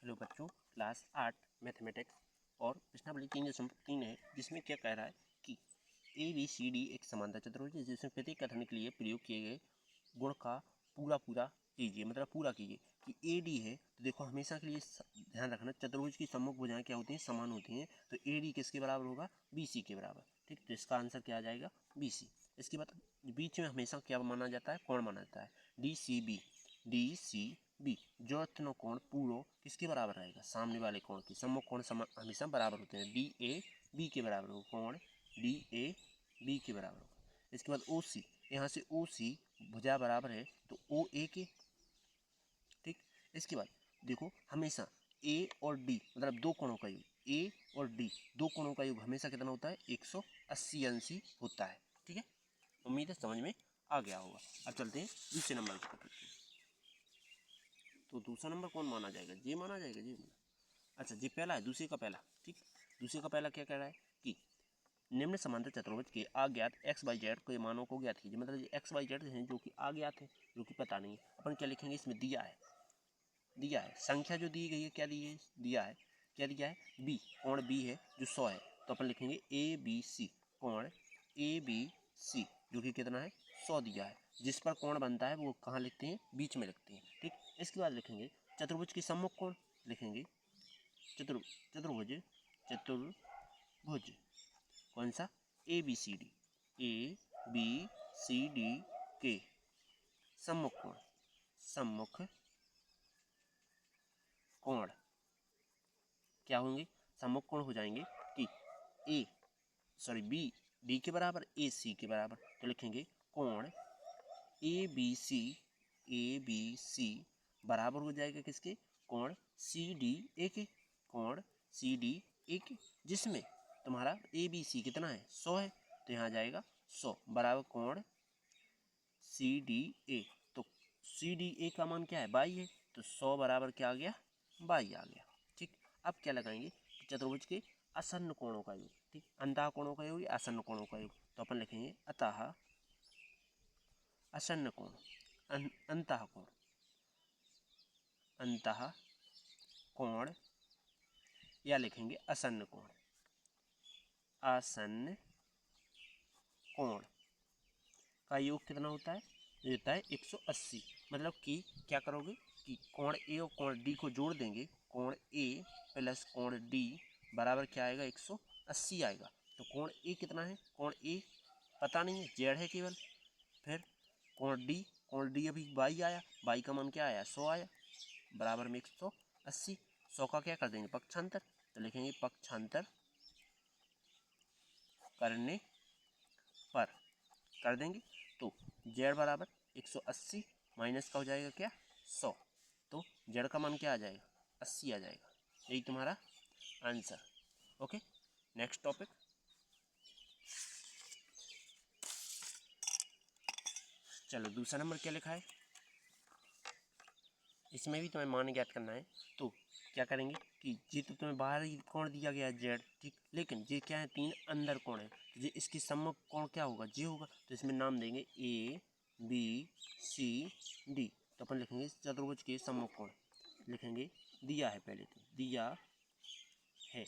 Hello बच्चों, class 8 mathematics और प्रश्नावली 3.3 है, जिसमें क्या कह रहा है कि ABCD एक समांतर चतुर्भुज है जिसमें प्रत्येक कथन के लिए प्रयोग किए गए गुण का पूरा कीजिए, मतलब पूरा कीजिए कि AD है। तो देखो हमेशा के लिए ध्यान रखना, चतुर्भुज की सम्मुख भुजाएं क्या होती हैं, समान होती हैं। तो AD किसके बराबर होगा, BC के बराबर। ठीक, तो इसका आंसर क्या आ जाएगा, BC। इसके बाद बीच में हमेशा क्या माना जाता है, कोण माना जाता है, DCB जो कोण पूरो किसके बराबर रहेगा, सामने वाले कोण की। सम्मुख कोण हमेशा बराबर होते हैं। DAB के बराबर होगा, कोण DAB के बराबर होगा। इसके बाद OC, यहाँ से OC भुजा बराबर है तो OA के। ठीक, इसके बाद देखो हमेशा A और D मतलब दो कोणों का योग, A और D दो कोणों का योग हमेशा कितना होता है, 180 अंशी होता है। ठीक है, उम्मीद है समझ में आ गया होगा। अब चलते हैं दूसरे नंबर पर। तो दूसरा नंबर कौन माना जाएगा, जे माना जाएगा, जे माना। अच्छा, जे पहला है, दूसरे का पहला। ठीक, दूसरे का पहला क्या कह रहा है कि निम्न समांतर चतुर्भुज के अज्ञात XYZ के मानों को ज्ञात कीजिए। मतलब XYZ हैं जो कि अज्ञात है, जो कि पता नहीं है। अपन क्या लिखेंगे, इसमें दिया है संख्या जो दी गई है, क्या दी है, दिया है, क्या दिया है, B, कोण B है जो 100 है। तो अपन लिखेंगे ABC, कोण ABC जो कि कितना है, 100 दिया है। जिस पर कोण बनता है वो कहाँ लिखते हैं, बीच में लिखते हैं। ठीक, इसके बाद लिखेंगे चतुर्भुज की सम्मुख कोण, लिखेंगे चतुर्भुज कौन सा, ABCD के सम्मुख कोण क्या होंगे, सम्मुख कोण हो जाएंगे कि B D के बराबर, AC के बराबर। तो लिखेंगे कोण ABC बराबर हो जाएगा किसके, कोण CDA के, कोण CDA के, जिसमें तुम्हारा ABC कितना है, 100 है। तो यहाँ जाएगा 100 बराबर कोण CDA। तो CDA का मान क्या है, 22 है। तो 100 बराबर क्या आ गया, 22 आ गया। ठीक, अब क्या लगाएंगे, चतुर्भुज के आसन्न कोणों का योग। ठीक, अंतः कोणों का योग या आसन्न कोणों का योग। तो अपन लिखेंगे अतः आसन्न कोण, अंतः कोण या लिखेंगे आसन्न कोण का योग कितना होता है, ये होता है 180। मतलब कि क्या करोगे कि कोण A और कोण D को जोड़ देंगे, कोण A प्लस कोण D बराबर क्या आएगा, 180 आएगा। तो कोण A कितना है, कोण A पता नहीं है, जेड है केवल। फिर कोण D अभी 22 आया, 22 का मान क्या आया, 100 आया, बराबर में 180। 100 का क्या कर देंगे, पक्षांतर। तो लिखेंगे पक्षांतर करने पर कर देंगे। तो जेड बराबर 180 माइनस का हो जाएगा क्या, 100। तो जेड का मान क्या आ जाएगा, 80 आ जाएगा। यही तुम्हारा आंसर। Okay, next topic. चलो दूसरा नंबर क्या लिखा है, इसमें भी तुम्हें मान ज्ञात करना है। तो क्या करेंगे कि ये तो तुम्हें बाहर ही कोण दिया गया है जेड। ठीक, लेकिन ये क्या है, 3 अंदर कोण है। तो ये इसकी सम्मुख कोण क्या होगा, जे होगा। तो इसमें नाम देंगे ABCD। तो अपन लिखेंगे चतुर्भुज के सम्मुख कोण, लिखेंगे दिया है, पहले तो दिया है,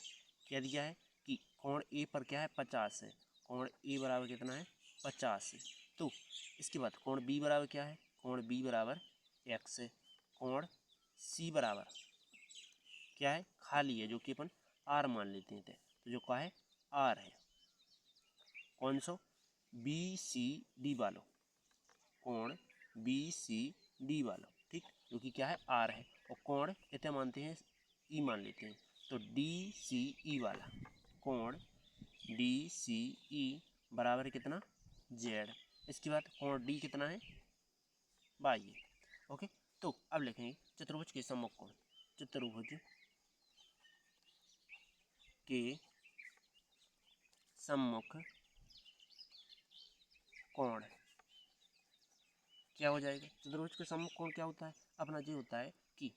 क्या दिया है कि कोण A पर क्या है, 50 है। कोण A बराबर कितना है, 50 है। तो इसके बाद कोण B बराबर क्या है, कोण B बराबर x है। कोण C बराबर क्या है, खाली है, जो कि अपन R मान लेते हैं। तो जो क्या है, R है। कौन सा, BCD वालों, कोण BCD वालों। ठीक, जो कि क्या है, R है। और कोण कितने मानते हैं, E मान लेते हैं। तो DCE वाला, कोण DCE बराबर कितना, Z। इसके बाद कोण D कितना है, 22। ओके, तो अब लिखेंगे चतुर्भुज के सम्मुख कोण, चतुर्भुज के सम्मुख कोण क्या हो जाएगा, चतुर्भुज के सम्मुख कोण क्या होता है अपना, ये होता है कि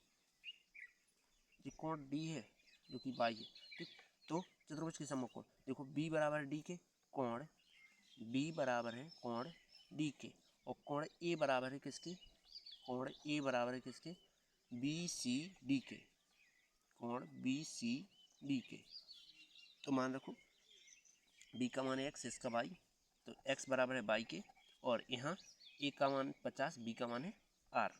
ये कोण D है जो कि 22 है। ठीक, तो चतुर्भुज के सम्मुख कोण देखो, B बराबर D के, कोण B बराबर है कोण D के, और कोण A बराबर है किसके, कोण A बराबर है किसके, BCD के। कोण बी सी डी के। तो मान रखो बी का मान है x, इसका y, तो x बराबर है y के, और यहाँ ए का मान 50, बी का मान है r,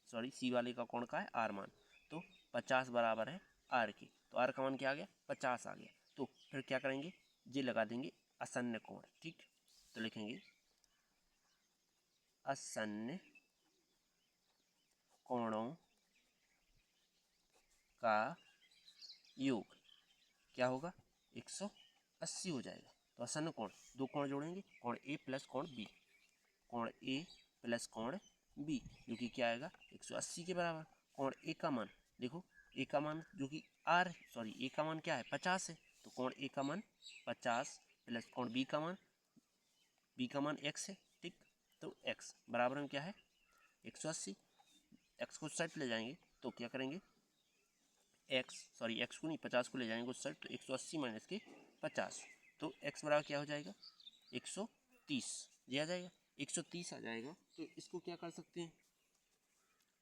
सॉरी सी वाले का कोण का है r मान, तो 50 बराबर है r के, तो r का मान क्या आ गया 50 आ गया। तो फिर क्या करेंगे, ये लगा देंगे असन्य कोण, ठीक। तो लिखेंगे असन्य कोणों का योग क्या होगा 180 हो जाएगा। तो असन्य कोण, दो कोण जोड़ेंगे, कोण ए प्लस कोण बी, कोण ए प्लस कोण बी, जो कि क्या आएगा 180 के बराबर। कोण ए का मान देखो, ए का मान जो कि ए का मान क्या है 50 है, तो कोण ए का मान 50 प्लस कोण बी का मान x है, ठीक। तो x बराबर में क्या है 180, x को साइड ले जाएंगे तो क्या करेंगे x को नहीं 50 को ले जाएंगे उस साइड, तो 180 माइनस के 50, तो x बराबर क्या हो जाएगा 130, ये आ जाएगा 130 आ जाएगा। तो इसको क्या कर सकते हैं,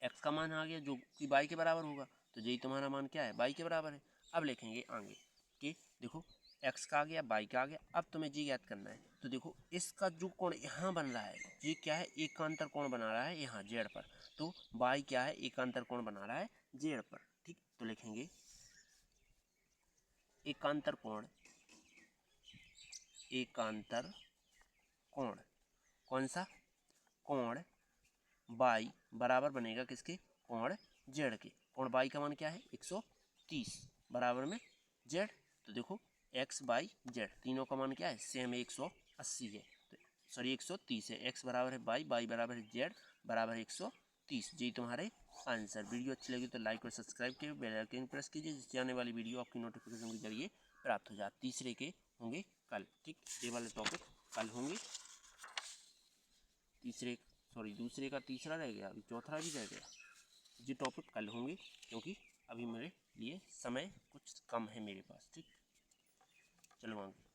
x का मान आ गया जो कि y के बराबर होगा, तो यही तुम्हारा मान क्या है y के बराबर है। अब लिखेंगे आगे कि देखो x का आ गया y का आ गया, अब तुम्हें जी याद करना है। तो देखो इसका जो कोण यहाँ बन रहा है ये क्या है एकांतर कोण बना रहा है यहाँ z पर, तो y क्या है एकांतर कोण बना रहा है z पर, ठीक। तो लिखेंगे एकांतर कोण कौन सा कोण y बराबर बनेगा किसके कोण z के। कोण y का मान क्या है 130 बराबर में z, तो देखो x बाई z तीनों का मान क्या है सेम 180 है, तो सॉरी 130 है, x बराबर है y बराबर है z बराबर है 130। जी तुम्हारे आंसर। वीडियो अच्छी लगी तो लाइक और सब्सक्राइब कीजिए, बेल आइकन प्रेस कीजिए, जिससे आने वाली वीडियो आपकी नोटिफिकेशन के जरिए प्राप्त हो जाए। तीसरे के होंगे कल, ठीक, ये वाले टॉपिक कल होंगे। दूसरे का तीसरा रह गया, अभी चौथा भी रह गया, ये टॉपिक कल होंगे क्योंकि अभी मेरे लिए समय कुछ कम है मेरे पास, ठीक। चलो आगे।